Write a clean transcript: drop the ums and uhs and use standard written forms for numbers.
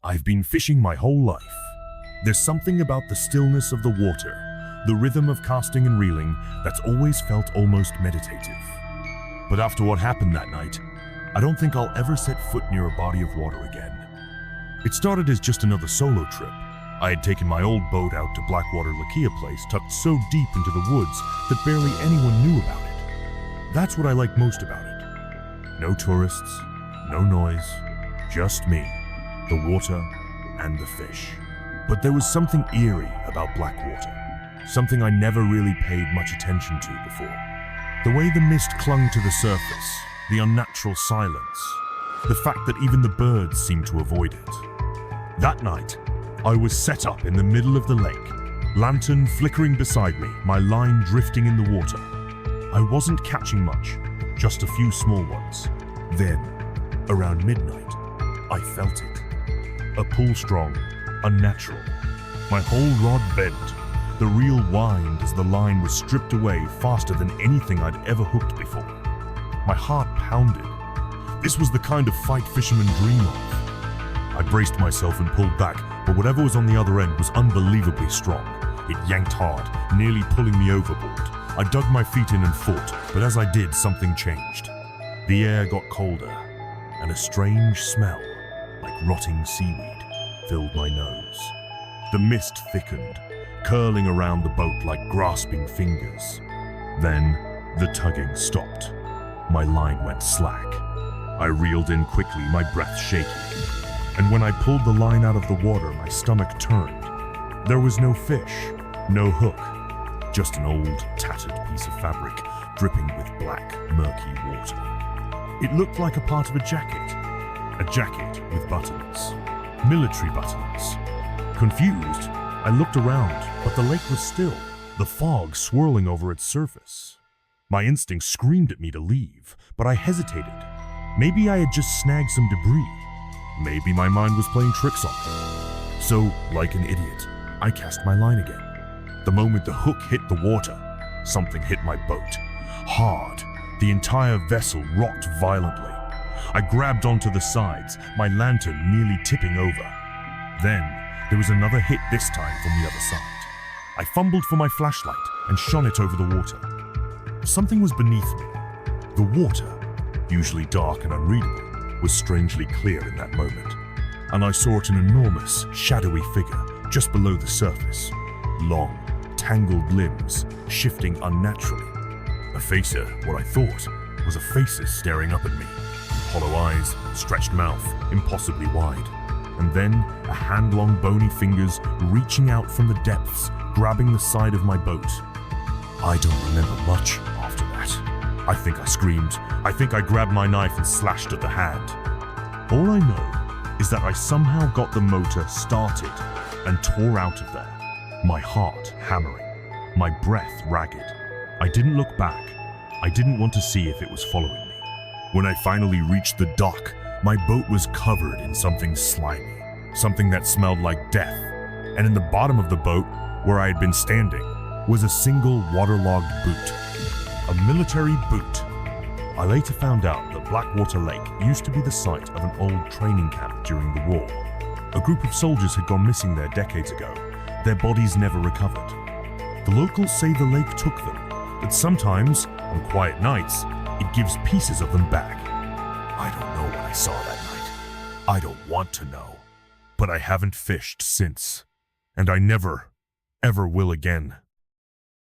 I've been fishing my whole life. There's something about the stillness of the water, the rhythm of casting and reeling, that's always felt almost meditative. But after what happened that night, I don't think I'll ever set foot near a body of water again. It started as just another solo trip. I had taken my old boat out to Blackwater Lake, a place tucked so deep into the woods that barely anyone knew about it. That's what I like most about it. No tourists, no noise, just me, the water, and the fish. But there was something eerie about Blackwater, something I never really paid much attention to before. The way the mist clung to the surface, the unnatural silence, the fact that even the birds seemed to avoid it. That night, I was set up in the middle of the lake, lantern flickering beside me, my line drifting in the water. I wasn't catching much, just a few small ones. Then, around midnight, I felt it. A pull strong, unnatural. My whole rod bent. The reel whined as the line was stripped away faster than anything I'd ever hooked before. My heart pounded. This was the kind of fight fishermen dream of. I braced myself and pulled back, but whatever was on the other end was unbelievably strong. It yanked hard, nearly pulling me overboard. I dug my feet in and fought, but as I did, something changed. The air got colder, and a strange smell, like rotting seaweed, filled my nose. The mist thickened, curling around the boat like grasping fingers. Then, the tugging stopped. My line went slack. I reeled in quickly, my breath shaking. And when I pulled the line out of the water, my stomach turned. There was no fish, no hook, just an old, tattered piece of fabric dripping with black, murky water. It looked like a part of a jacket with buttons, military buttons. Confused, I looked around, but the lake was still, the fog swirling over its surface. My instinct screamed at me to leave, but I hesitated. Maybe I had just snagged some debris. Maybe my mind was playing tricks on me. So, like an idiot, I cast my line again. The moment the hook hit the water, something hit my boat. Hard, the entire vessel rocked violently. I grabbed onto the sides, my lantern nearly tipping over. Then, there was another hit, this time from the other side. I fumbled for my flashlight and shone it over the water. Something was beneath me. The water, usually dark and unreadable, was strangely clear in that moment, and I saw it an enormous, shadowy figure just below the surface. Long, tangled limbs, shifting unnaturally. A facer, what I thought, was a faces staring up at me. Hollow eyes, stretched mouth, impossibly wide. And then, a hand-long bony fingers reaching out from the depths, grabbing the side of my boat. I don't remember much after that. I think I screamed. I think I grabbed my knife and slashed at the hand. All I know is that I somehow got the motor started and tore out of there, my heart hammering, my breath ragged. I didn't look back. I didn't want to see if it was following me. When I finally reached the dock, my boat was covered in something slimy, something that smelled like death. And in the bottom of the boat, where I had been standing, was a single waterlogged boot. A military boot. I later found out that Blackwater Lake used to be the site of an old training camp during the war. A group of soldiers had gone missing there decades ago. Their bodies never recovered. The locals say the lake took them, but sometimes, on quiet nights, it gives pieces of them back. I don't know what I saw that night. I don't want to know. But I haven't fished since. And I never, ever will again.